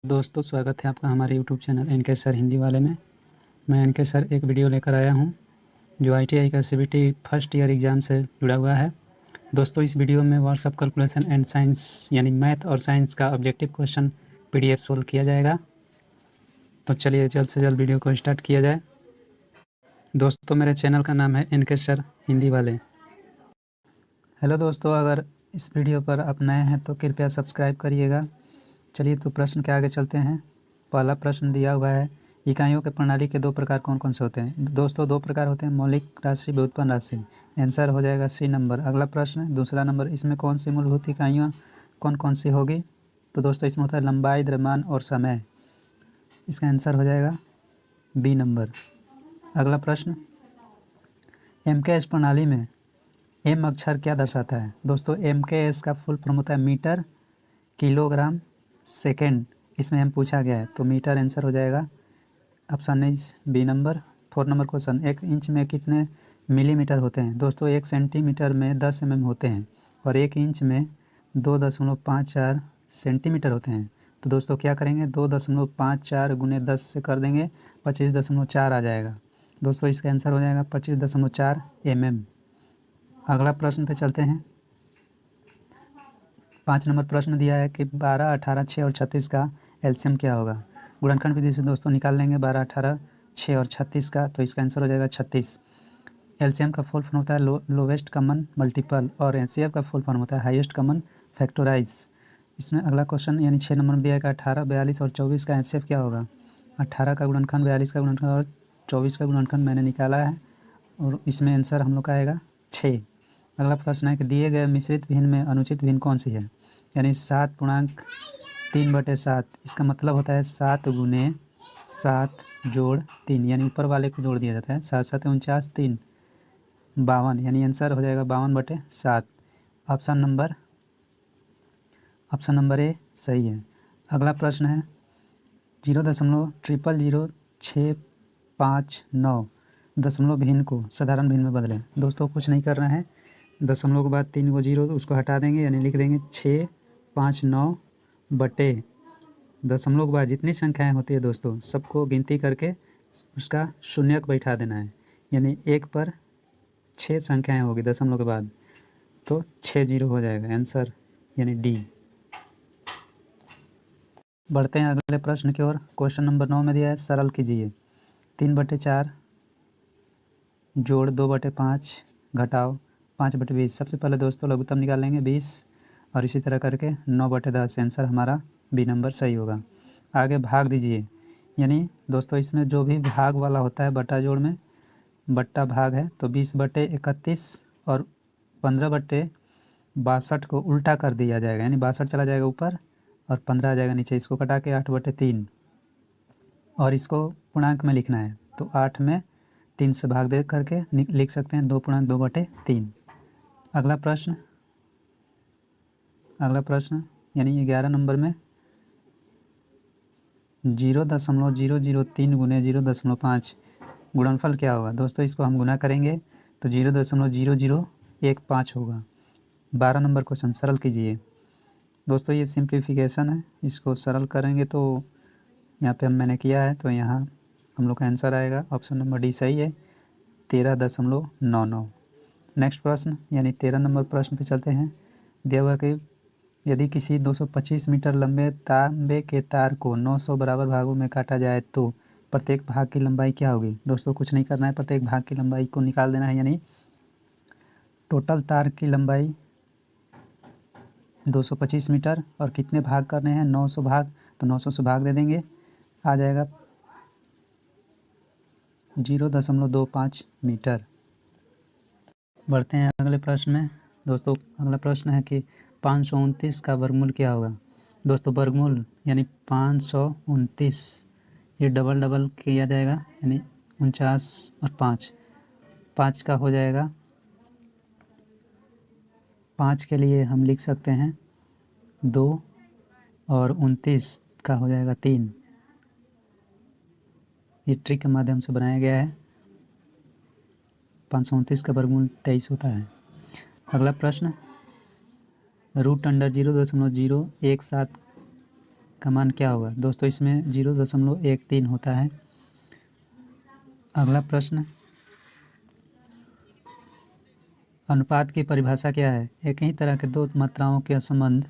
दोस्तों स्वागत है आपका हमारे YouTube channel NK sir Hindi वाले में। मैं एनके सर एक वीडियो लेकर आया हूं जो आईटीआई का सीबीटी फर्स्ट ईयर एग्ज़ाम से जुड़ा हुआ है। दोस्तों इस वीडियो में व्हाट्सएप कैलकुलेशन एंड साइंस यानी मैथ और साइंस का ऑब्जेक्टिव क्वेश्चन पीडीएफ सोल्व किया जाएगा। तो चलिए जल्द से जल्द वीडियो को स्टार्ट किया जाए। दोस्तों मेरे चैनल का नाम है एनके सर हिंदी वाले। हेलो दोस्तों, अगर इस वीडियो पर आप नए हैं तो कृपया सब्सक्राइब करिएगा। चलिए तो प्रश्न के आगे चलते हैं। पहला प्रश्न दिया हुआ है, इकाइयों के प्रणाली के दो प्रकार कौन कौन से होते हैं। दोस्तों दो प्रकार होते हैं, मौलिक राशि, व्युत्पन्न राशि। आंसर हो जाएगा सी नंबर। अगला प्रश्न दूसरा नंबर, इसमें कौन सी मूलभूत इकाइयाँ कौन कौन सी होगी। तो दोस्तों इसमें होता है लंबाई, द्रव्यमान और समय। इसका आंसर हो जाएगा बी नंबर। अगला प्रश्न, एम के एस प्रणाली में एम अक्षर क्या दर्शाता है। दोस्तों एम के एस का फुल फॉर्म होता है मीटर, किलोग्राम, सेकेंड। इसमें हम पूछा गया है तो मीटर आंसर हो जाएगा। Option is B number. 4 number question, 1 inch में कितने मिलीमीटर होते हैं। दोस्तों 1 सेंटीमीटर में 10 होते हैं और 1 इंच में 2.54 सेंटीमीटर होते हैं। तो दोस्तों क्या करेंगे, 2.54 गुने 10 से कर देंगे 25.4 आ जाएगा। दोस्तों इसका आंसर हो जाएगा 25.4 अगला प्रश्न पे चलते हैं। 5 नंबर प्रश्न दिया है कि 12, 18, 6 और 36 का एलसीएम क्या होगा। गुणनखंड विधि से दोस्तों निकाल लेंगे 12, 18, 6 और 36 का, तो इसका आंसर हो जाएगा 36। एलसीएम का फुल फॉर्म होता है लोवेस्ट कॉमन मल्टीपल और एचसीएफ का फुल फॉर्म होता है हाईएस्ट कॉमन फैक्टराइज। इसमें अगला क्वेश्चन यानी 6 नंबर में दिया है कि 18, 42 और 24 का एचसीएफ क्या होगा। 18 का गुणनखंड, 42 का गुणनखंड और 24 का गुणनखंड मैंने निकाला है और इसमें आंसर हम लोग का आएगा 6। अगला प्रश्न है कि दिए गए मिश्रित भिन्न में अनुचित भिन्न कौन सी है। यानी 7.3/7। इसका मतलब होता है 7 गुने 7 जोड़ 3, यानी ऊपर वाले को जोड़ दिया जाता है। 7 7 49, 3 52, यानी आंसर हो जाएगा 52/7। ऑप्शन नंबर ए सही है। अगला प्रश्न है 0.000659 दशमलव भिन्न को साधारण भिन्न में बदलें। दोस्तों कुछ नहीं करना है, दशमलव के बाद 3 को जीरो उसको हटा देंगे, यानी लिख देंगे 659 बटे दशमलव के बाद जितनी संख्याएं होती है दोस्तों सबको गिनती करके उसका शून्यक बैठा देना है। यानी 1 पर 6 संख्याएं होगी दशमलव के बाद, तो 6 जीरो हो जाएगा आंसर, यानी डी। बढ़ते हैं अगले प्रश्न की ओर। क्वेश्चन नंबर 9 में दिया है, सरल कीजिए। 3/4 जोड़ 2/5 घटाओ 5/20। सबसे पहले दोस्तों लघुत्तम निकालेंगे 20 और इसी तरह करके 9/10। आंसर हमारा बी नंबर सही होगा। आगे भाग दीजिए, यानी दोस्तों इसमें जो भी भाग वाला होता है बट्टा जोड़ में बट्टा भाग है, तो 20/31 और 15/62 को उल्टा कर दिया जाएगा, यानी 62 चला जाएगा ऊपर और 15 आ जाएगा नीचे। इसको कटा के 8/3 और इसको पूर्णांक में लिखना है, तो 8 में 3 से भाग दे करके लिख सकते हैं 2.2/3। अगला प्रश्न यानी 11 नंबर में 0.003 गुने 0.5 गुणनफल क्या होगा। दोस्तों इसको हम गुना करेंगे तो 0.0015 होगा। 12 नंबर क्वेश्चन, सरल कीजिए। दोस्तों ये सिंप्लीफिकेशन है, इसको सरल करेंगे तो यहाँ पे मैंने किया है, तो यहाँ हम लोग का आंसर आएगा ऑप्शन नंबर डी सही है, 13.99। नेक्स्ट प्रश्न यानी 13 नंबर प्रश्न पे चलते हैं। दिया हुआ कि यदि किसी 225 मीटर लंबे तांबे के तार को 900 बराबर भागों में काटा जाए तो प्रत्येक भाग की लंबाई क्या होगी। दोस्तों कुछ नहीं करना है, प्रत्येक भाग की लंबाई को निकाल देना है, यानी टोटल तार की लंबाई 225 मीटर और कितने भाग करने हैं 900 भाग, तो 900 से भाग दे देंगे, आ जाएगा 0.25 मीटर। बढ़ते हैं अगले प्रश्न में। दोस्तों अगला प्रश्न है कि 529 का वर्गमूल क्या होगा। दोस्तों वर्गमूल यानी 529 ये डबल डबल किया जाएगा, यानी 49 और 5 का हो जाएगा। 5 के लिए हम लिख सकते हैं 2 और 29 का हो जाएगा 3। ये ट्रिक के माध्यम से बनाया गया है। 529 का वर्गमूल 23 होता है। अगला प्रश्न, √0.017 का मान क्या होगा। दोस्तों इसमें 0.13 होता है। अगला प्रश्न, अनुपात की परिभाषा क्या है। एक ही तरह के दो मात्राओं के संबंध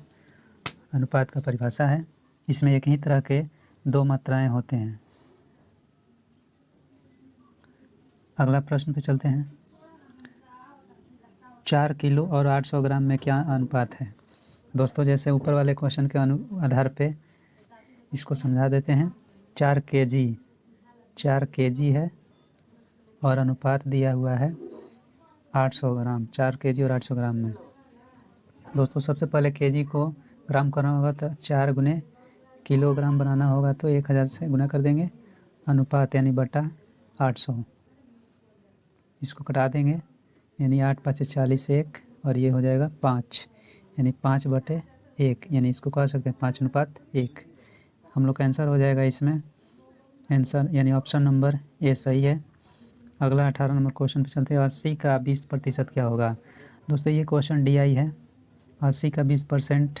अनुपात का परिभाषा है। इसमें एक ही तरह के दो मात्राएं होते हैं। अगला प्रश्न पे चलते हैं। 4 किलो और 800 ग्राम में क्या अनुपात है। दोस्तों जैसे ऊपर वाले क्वेश्चन के आधार पे इसको समझा देते हैं। 4 केजी है और अनुपात दिया हुआ है 800 ग्राम। 4 केजी और 800 ग्राम में दोस्तों सबसे पहले केजी को ग्राम करना होगा तो 4 गुने किलोग्राम बनाना होगा तो 1000 से गुना कर देंगे। अनुपात यानी बटा 800, इसको कटा देंगे यानी 8 5 40 1 और ये हो जाएगा 5 यानी 5/1 यानी इसको कह सकते हैं 5:1। हम लोग का आंसर हो जाएगा इसमें आंसर यानी ऑप्शन नंबर ए सही है। अगला 18 नंबर क्वेश्चन पे चलते हैं। 80 का 20% क्या होगा। दोस्तों ये क्वेश्चन DI है। 80 का 20%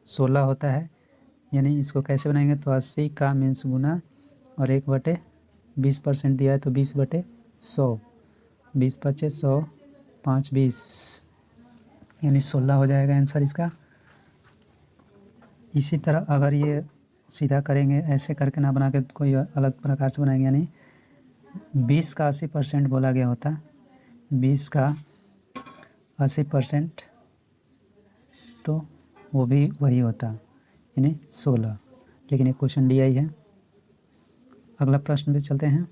16 होता है। यानी इसको कैसे बनाएंगे तो 80 का मीन्स गुना और 1/20% दिया है तो 20/100, 20 × 100, 5 20 यानी 16 हो जाएगा आंसर इसका। इसी तरह अगर ये सीधा करेंगे, ऐसे करके ना बना के कोई अलग प्रकार से बनाएंगे, यानी 20 का 80% बोला गया होता, 20 का 80% तो वो भी वही होता यानी 16, लेकिन एक क्वेश्चन DI है। अगला प्रश्न पे चलते हैं।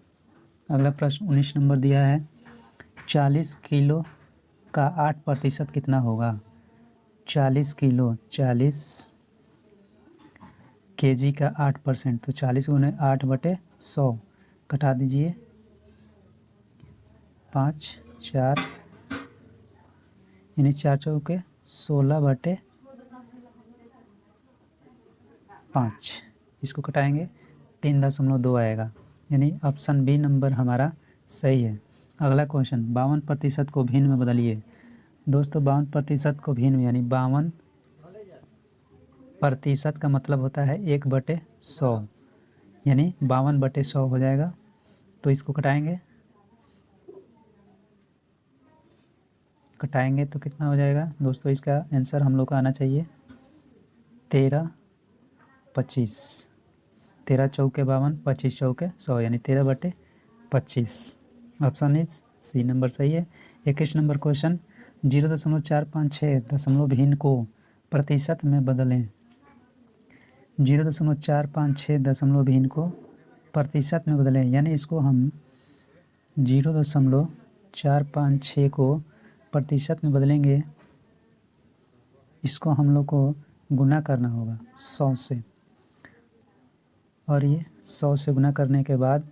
अगला प्रश्न 19 नंबर दिया है। 40 किलो का 8% कितना होगा। 40 केजी का 8% तो 40 गुने 8/100 कटा दीजिए 5 4 यानी 4 चौके 16/5। इसको कटाएंगे 3.2 आएगा यानी ऑप्शन बी नंबर हमारा सही है। अगला क्वेश्चन 52% को भिन्न में बदलिए। दोस्तों 52% को भिन्न में यानी 52% का मतलब होता है 1/100 यानी 52/100 हो जाएगा। तो इसको कटाएंगे तो कितना हो जाएगा। दोस्तों इसका आंसर हम लोग का आना चाहिए 13 25, 13 चौके 52, 25 चौके 100 यानी 13/25। ऑप्शन इज सी नंबर सही है। 21 नंबर क्वेश्चन 0.456 दशमलव भिन्न को प्रतिशत में बदलें। 0.456 दशमलव भिन्न को प्रतिशत में बदलें यानी इसको हम 0.456 को प्रतिशत में बदलेंगे। इसको हम लोग को गुना करना होगा 100 से और ये 100 से गुना करने के बाद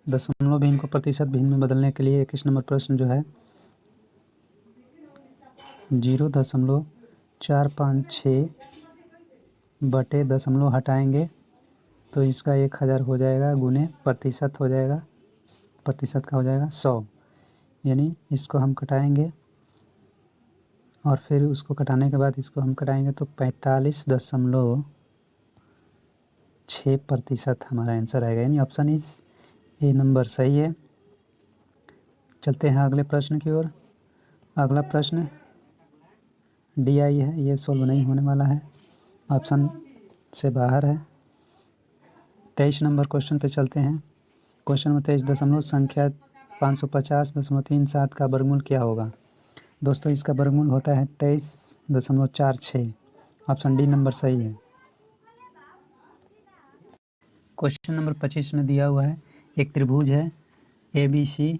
दशमलव भिन्न को प्रतिशत भिन्न में बदलने के लिए 21 नंबर प्रश्न जो है 0.456 बटे दशमलव हटाएंगे तो इसका 1000 हो जाएगा गुने प्रतिशत हो जाएगा, प्रतिशत का हो जाएगा 100 यानी इसको हम कटाएंगे और फिर उसको कटाने के बाद इसको हम कटाएंगे तो 45.6% हमारा आंसर आएगा यानी ऑप्शन इस ए नंबर सही है। चलते हैं अगले प्रश्न की ओर। अगला प्रश्न DI है, ये सोल्व नहीं होने वाला है, ऑप्शन से बाहर है। 23 नंबर क्वेश्चन पे चलते हैं। क्वेश्चन नंबर 23 दशमलव संख्या 550.37 का वर्गमूल क्या होगा। दोस्तों इसका वर्गमूल होता है 23.46। ऑप्शन डी नंबर सही है। क्वेश्चन नंबर 25 में दिया हुआ है एक त्रिभुज है ABC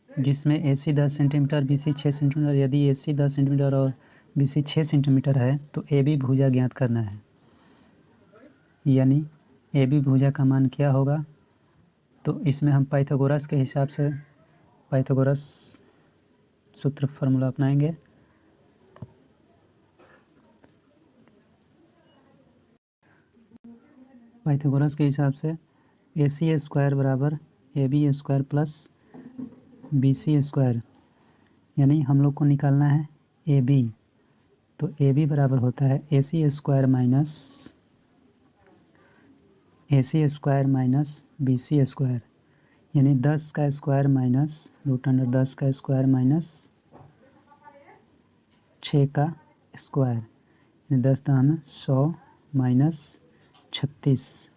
जिसमें AC 10 सेंटीमीटर, BC 6 सेंटीमीटर। यदि AC 10 सेंटीमीटर और BC 6 सेंटीमीटर है तो AB भुजा ज्ञात करना है। यानी AB भुजा का मान क्या होगा। तो इसमें हम पाइथागोरस के हिसाब से पाइथागोरस सूत्र फार्मूला अपनाएंगे। पाइथागोरस के हिसाब से AC² बराबर AB² प्लस BC² यानी हम लोग को निकालना है ए बी। तो ए बी बराबर होता है A C square minus B C square, यानी 10 का स्क्वायर माइनस √10 का स्क्वायर माइनस 6 का स्क्वायर, यानी 10 दाम 100 माइनस 36।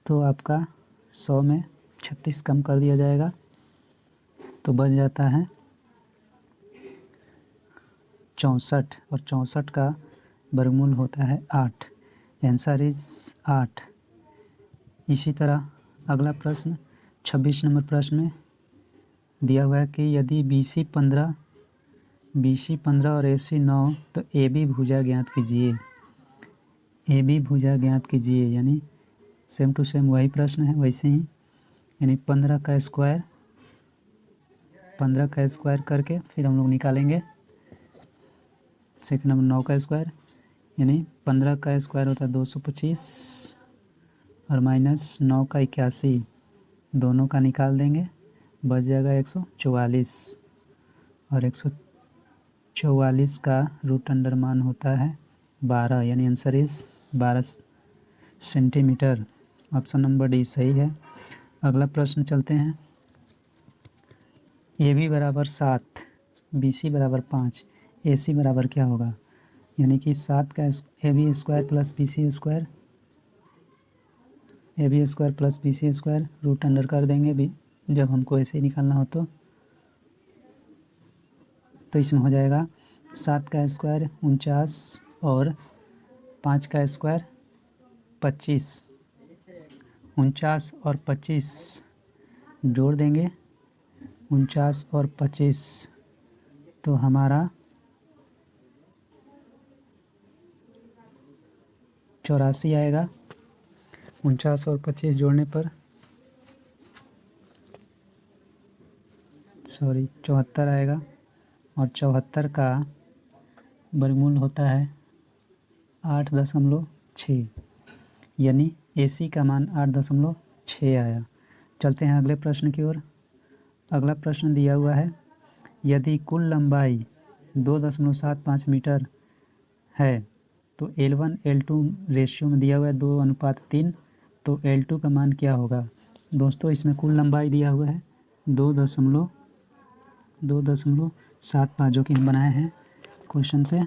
तो आपका 100 में 36 कम कर दिया जाएगा तो बच जाता है 64, और 64 का वर्गमूल होता है 8। Answer is 8। इसी तरह अगला प्रश्न 26 नंबर प्रश्न में दिया हुआ है कि यदि BC 15 और AC 9 तो AB भुजा ज्ञात कीजिए। AB भुजा ज्ञात कीजिए, यानी सेम टू सेम वही प्रश्न है वैसे ही, यानी 15 का स्क्वायर करके फिर हम लोग निकालेंगे सेकंड नंबर 9 का स्क्वायर, यानी 15 का स्क्वायर होता है 225 और माइनस 9 का 81, दोनों का निकाल देंगे बच जाएगा 144, और 144 का रूट अंडर मान होता है 12, यानी answer is 12 centimetre. Option number D सही है। अगला प्रश्न चलते हैं। ए बी बराबर 7, बी सी बराबर 5, ए सी बराबर क्या होगा, यानी कि 7 का A B square plus B C square, A B square plus B C square root under कर देंगे भी जब हमको ऐसे ही निकालना हो तो इसमें हो जाएगा 7 का स्क्वायर 49 और 5 का स्क्वायर 25, 49 और 25 जोड़ देंगे 49 और 25 तो हमारा 84 आएगा। 49 और 25 जोड़ने पर 74 आएगा, और 74 का वर्गमूल होता है 8.6, यानी AC का मान 8.6 आया। चलते हैं अगले प्रश्न की ओर। अगला प्रश्न दिया हुआ है यदि कुल लंबाई 2.75 मीटर है तो L1 L2 रेशियो में दिया हुआ है 2:3, तो L2 का मान क्या होगा। दोस्तों इसमें कुल लंबाई दिया हुआ है 2.75 जो कि हम बनाए हैं क्वेश्चन पे।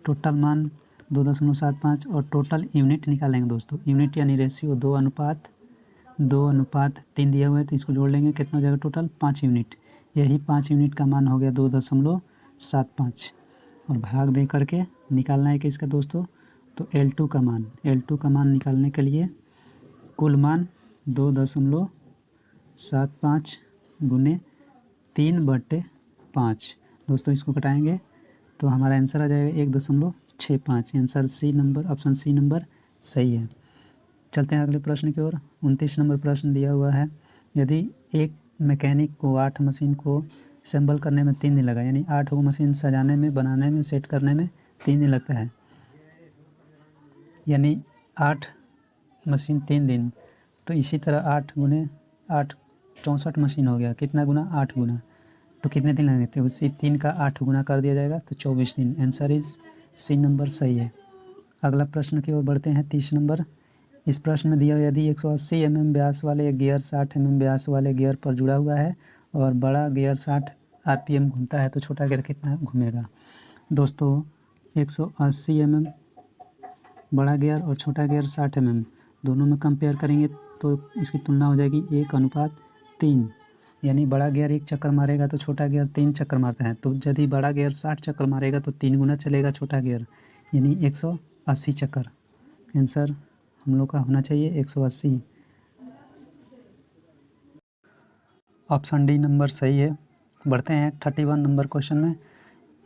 टोटल मान 2.75 और टोटल यूनिट निकालेंगे दोस्तों, यूनिट यानी रेशियो 2:3 दिया हुआ है तो इसको जोड़ लेंगे कितना हो जाएगा टोटल 5 यूनिट। यही 5 यूनिट का मान हो गया 2.75, और भाग दे करके निकालना है किसका दोस्तों, तो L2 का मान निकालने के लिए कुल मान 2.75 गुने 3/5। दोस्तों इसको घटाएंगे तो हमारा आंसर आ जाएगा 1.65। आंसर ऑप्शन सी नंबर सही है। चलते हैं अगले प्रश्न की ओर। 29 नंबर प्रश्न दिया हुआ है यदि एक मैकेनिक को 8 मशीन को असेंबल करने में 3 दिन लगा, यानी 8 को मशीन सजाने में, बनाने में, सेट करने में 3 दिन लगता है, यानी 8 मशीन 3 दिन, तो इसी तरह 8 गुने 8 64 मशीन हो गया, कितना गुना 8 गुना, तो कितने दिन लगेंगे, तो उसी 3 का 8 गुना कर दिया जाएगा तो 24 दिन। आंसर इज सी नंबर सही है। अगला प्रश्न की ओर बढ़ते हैं। 30 नंबर। इस प्रश्न में दिया यदि 180 mm व्यास वाले एक गियर 60 mm व्यास वाले गियर पर जुड़ा हुआ है और बड़ा गियर 60 RPM घूमता है तो छोटा गियर कितना घूमेगा। दोस्तों 180 mm बड़ा गियर और छोटा गियर 60 mm दोनों में कंपेयर करेंगे तो इसकी तुलना हो जाएगी 1:3, यानी बड़ा गियर 1 चक्कर मारेगा तो छोटा गियर 3 चक्कर मारता है, तो यदि बड़ा गियर 60 चक्कर मारेगा तो 3 गुना चलेगा छोटा गियर, यानी 180 चक्कर। आंसर हम लोग का होना चाहिए 180। ऑप्शन डी नंबर सही है। बढ़ते हैं 31 नंबर क्वेश्चन में।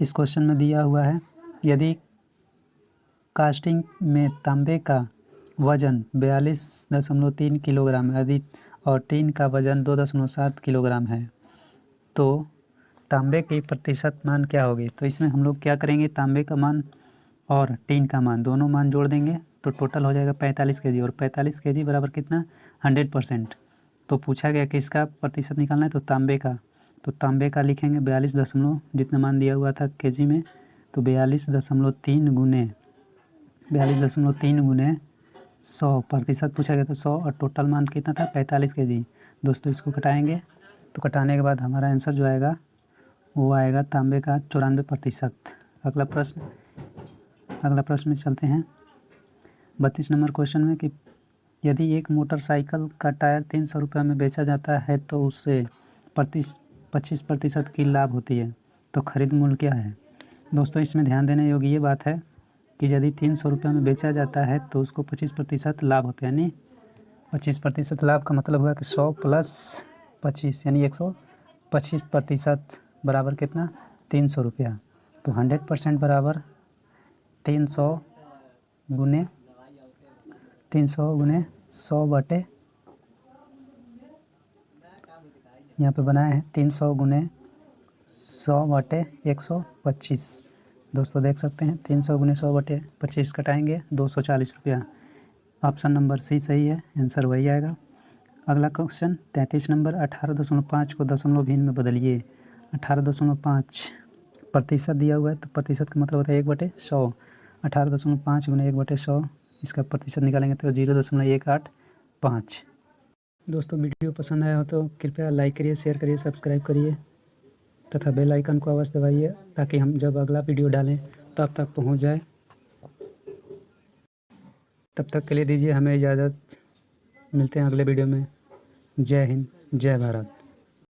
इस क्वेश्चन में दिया हुआ है यदि कास्टिंग में तांबे का वजन 42.3 किलोग्राम है यदि और टीन का वजन 2.7 किलोग्राम है तो तांबे की प्रतिशत मान क्या होगी। तो इसमें हम लोग क्या करेंगे, तांबे का मान और टीन का मान दोनों मान जोड़ देंगे तो टोटल हो जाएगा 45 kg, और 45 kg बराबर कितना 100%। तो पूछा गया कि इसका प्रतिशत निकालना है तो तांबे का, तो तांबे का लिखेंगे 42 दशमलव, जितना मान दिया हुआ था केजी में, तो 42.3 गुने 100% पूछा गया था 100, और टोटल मान कितना था 45 केजी। दोस्तों इसको घटाएंगे तो घटाने के बाद हमारा आंसर जो आएगा वो आएगा तांबे का 94%। अगला प्रश्न में चलते हैं 32 नंबर क्वेश्चन में कि यदि एक मोटरसाइकिल का टायर 300 रुपये में बेचा जाता है तो उससे 25% की लाभ होती है, तो खरीद मूल्य क्या है। दोस्तों इसमें ध्यान देने योग्य ये बात है कि यदि 300 रुपये में बेचा जाता है तो उसको 25% लाभ होता है, यानी 25% लाभ का मतलब हुआ कि 100 + 25 यानी 125% बराबर कितना 300 रुपया। तो 100% बराबर 300 गुने 100/, यहाँ पे बनाया है 300 गुने 100/125। दोस्तों देख सकते हैं 300 गुने 100/25 कटाएंगे 240 रुपया। ऑप्शन नंबर सी सही है, आंसर वही आएगा। अगला क्वेश्चन 33 नंबर 18.5 को दशमलव भिन्न में बदलिए। 18.5% दिया हुआ है, तो प्रतिशत का मतलब होता है 1/100। 18.5 गुने 1/100, इसका प्रतिशत निकालेंगे तो 0.185। दोस्तों वीडियो पसंद आया हो तो कृपया लाइक करिए, शेयर करिए, सब्सक्राइब करिए तथा बेल आइकन को अवश्य दबाइए ताकि हम जब अगला वीडियो डालें तब तक पहुंच जाए। तब तक के लिए दीजिए हमें इजाज़त, मिलते हैं अगले वीडियो में। जय हिंद, जय भारत।